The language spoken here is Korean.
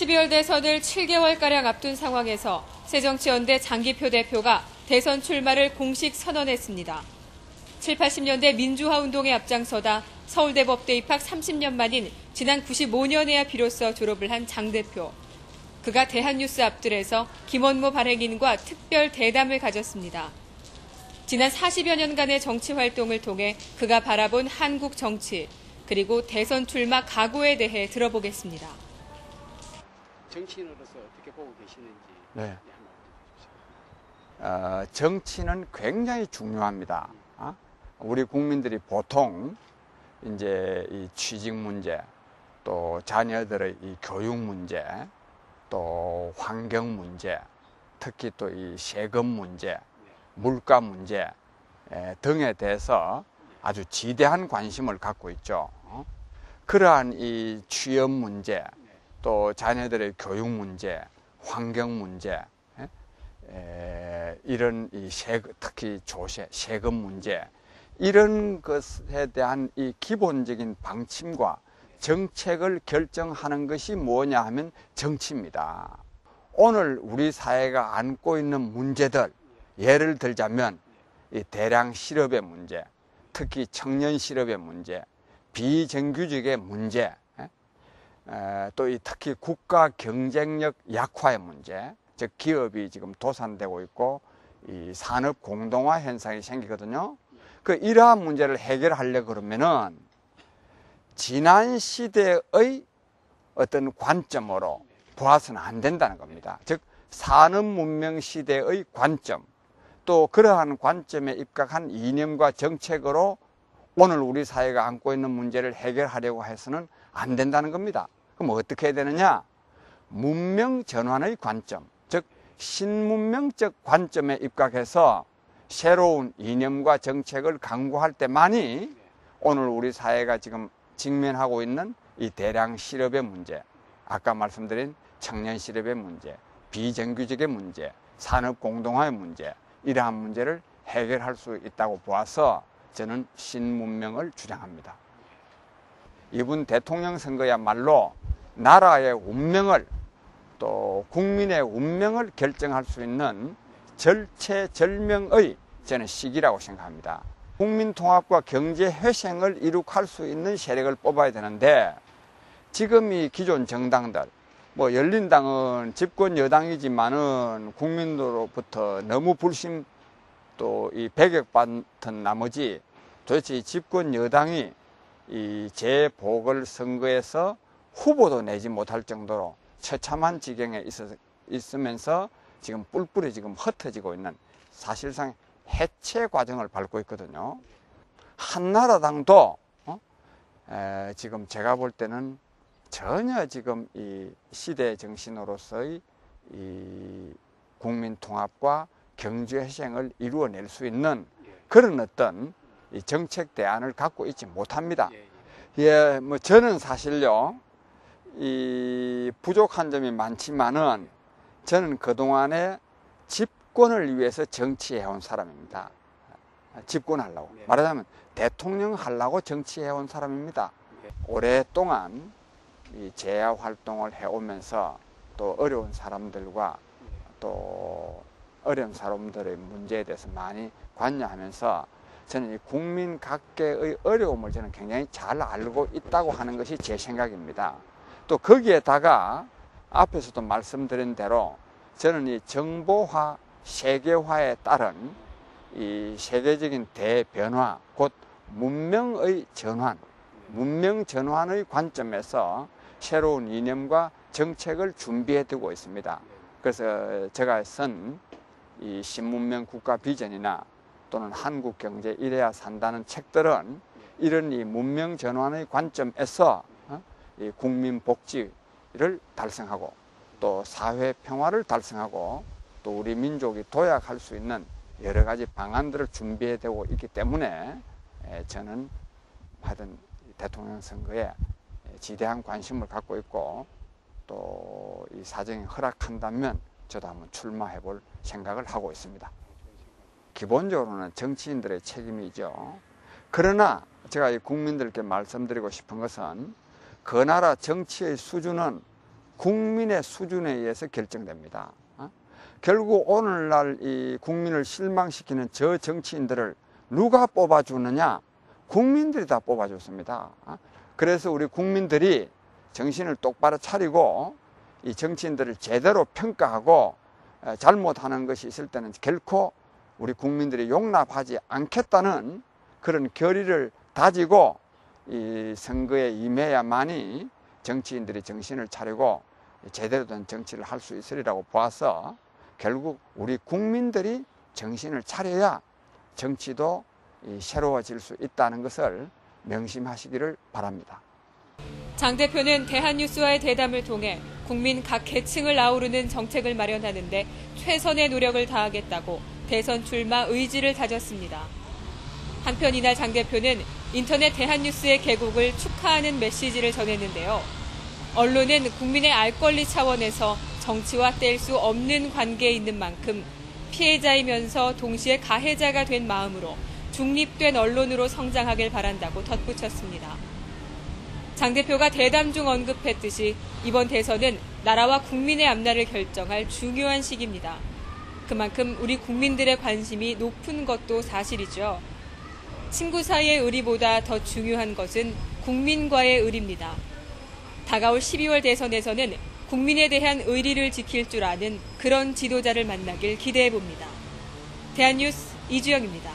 12월 대선을 7개월가량 앞둔 상황에서 새정치연대 장기표 대표가 대선 출마를 공식 선언했습니다. 7, 80년대 민주화 운동에 앞장서다 서울대법대 입학 30년 만인 지난 95년에야 비로소 졸업을 한 장 대표. 그가 대한뉴스 앞들에서 김원모 발행인과 특별 대담을 가졌습니다. 지난 40여 년간의 정치 활동을 통해 그가 바라본 한국 정치, 그리고 대선 출마 각오에 대해 들어보겠습니다. 정치인으로서 어떻게 보고 계시는지 네. 한번 해주십시오. 정치는 굉장히 중요합니다. 우리 국민들이 보통 이제 이 취직 문제, 또 자녀들의 이 교육 문제, 또 환경 문제, 특히 또 이 세금 문제, 물가 문제 등에 대해서 아주 지대한 관심을 갖고 있죠. 그러한 이 취업 문제, 또 자녀들의 교육 문제, 환경 문제, 이런 이 특히 조세, 세금 문제, 이런 것에 대한 이 기본적인 방침과 정책을 결정하는 것이 뭐냐 하면 정치입니다. 오늘 우리 사회가 안고 있는 문제들, 예를 들자면 이 대량 실업의 문제, 특히 청년 실업의 문제, 비정규직의 문제, 또 이 특히 국가 경쟁력 약화의 문제, 즉 기업이 지금 도산되고 있고 이 산업 공동화 현상이 생기거든요. 이러한 문제를 해결하려고 그러면은 지난 시대의 어떤 관점으로 보아서는 안 된다는 겁니다. 즉 산업 문명 시대의 관점, 또 그러한 관점에 입각한 이념과 정책으로 오늘 우리 사회가 안고 있는 문제를 해결하려고 해서는 안 된다는 겁니다. 그럼 어떻게 해야 되느냐? 문명 전환의 관점, 즉 신문명적 관점에 입각해서 새로운 이념과 정책을 강구할 때만이 오늘 우리 사회가 지금 직면하고 있는 이 대량 실업의 문제, 아까 말씀드린 청년 실업의 문제, 비정규직의 문제, 산업 공동화의 문제, 이러한 문제를 해결할 수 있다고 보아서 저는 신문명을 주장합니다. 이번 대통령 선거야말로 나라의 운명을, 또 국민의 운명을 결정할 수 있는 절체절명의 저는 시기라고 생각합니다. 국민통합과 경제회생을 이룩할 수 있는 세력을 뽑아야 되는데, 지금 이 기존 정당들, 열린당은 집권 여당이지만은 국민으로부터 너무 불신 또 이 배격받은 나머지 도대체 이 집권 여당이 이 재보궐선거에서 후보도 내지 못할 정도로 처참한 지경에 있으면서 지금 뿔뿔이 지금 흩어지고 있는, 사실상 해체 과정을 밟고 있거든요. 한나라당도 지금 제가 볼 때는 전혀 지금 이 시대 정신으로서의 이 국민 통합과 경제 회생을 이루어낼 수 있는 그런 어떤 이 정책 대안을 갖고 있지 못합니다. 저는 사실요, 이 부족한 점이 많지만은 저는 그동안에 집권을 위해서 정치해온 사람입니다. 집권하려고. 말하자면 대통령 하려고 정치해온 사람입니다. 오랫동안 이 재야 활동을 해오면서 또 어려운 사람들과 또 어려운 사람들의 문제에 대해서 많이 관여하면서 저는 이 국민 각계의 어려움을 저는 굉장히 잘 알고 있다고 하는 것이 제 생각입니다. 또 거기에다가 앞에서도 말씀드린 대로 저는 이 정보화, 세계화에 따른 이 세계적인 대변화, 곧 문명의 전환, 문명 전환의 관점에서 새로운 이념과 정책을 준비해 두고 있습니다. 그래서 제가 쓴 이 신문명 국가 비전이나 또는 한국 경제 이래야 산다는 책들은 이런 이 문명 전환의 관점에서 이 국민 복지를 달성하고 또 사회 평화를 달성하고 또 우리 민족이 도약할 수 있는 여러 가지 방안들을 준비해 두고 있기 때문에 저는 하여튼 대통령 선거에 지대한 관심을 갖고 있고 또 이 사정이 허락한다면 저도 한번 출마해 볼 생각을 하고 있습니다. 기본적으로는 정치인들의 책임이죠. 그러나 제가 이 국민들께 말씀드리고 싶은 것은 그 나라 정치의 수준은 국민의 수준에 의해서 결정됩니다. 결국 오늘날 이 국민을 실망시키는 저 정치인들을 누가 뽑아주느냐? 국민들이 다 뽑아줬습니다. 그래서 우리 국민들이 정신을 똑바로 차리고 이 정치인들을 제대로 평가하고 잘못하는 것이 있을 때는 결코 우리 국민들이 용납하지 않겠다는 그런 결의를 다지고 이 선거에 임해야만이 정치인들이 정신을 차리고 제대로 된 정치를 할 수 있으리라고 보아서 결국 우리 국민들이 정신을 차려야 정치도 새로워질 수 있다는 것을 명심하시기를 바랍니다. 장 대표는 대한뉴스와의 대담을 통해 국민 각 계층을 아우르는 정책을 마련하는데 최선의 노력을 다하겠다고 대선 출마 의지를 다졌습니다. 한편 이날 장 대표는 인터넷 대한뉴스의 개국을 축하하는 메시지를 전했는데요. 언론은 국민의 알 권리 차원에서 정치와 뗄 수 없는 관계에 있는 만큼 피해자이면서 동시에 가해자가 된 마음으로 중립된 언론으로 성장하길 바란다고 덧붙였습니다. 장 대표가 대담 중 언급했듯이 이번 대선은 나라와 국민의 앞날을 결정할 중요한 시기입니다. 그만큼 우리 국민들의 관심이 높은 것도 사실이죠. 친구 사이의 의리보다 더 중요한 것은 국민과의 의리입니다. 다가올 12월 대선에서는 국민에 대한 의리를 지킬 줄 아는 그런 지도자를 만나길 기대해 봅니다. 대한뉴스 이주영입니다.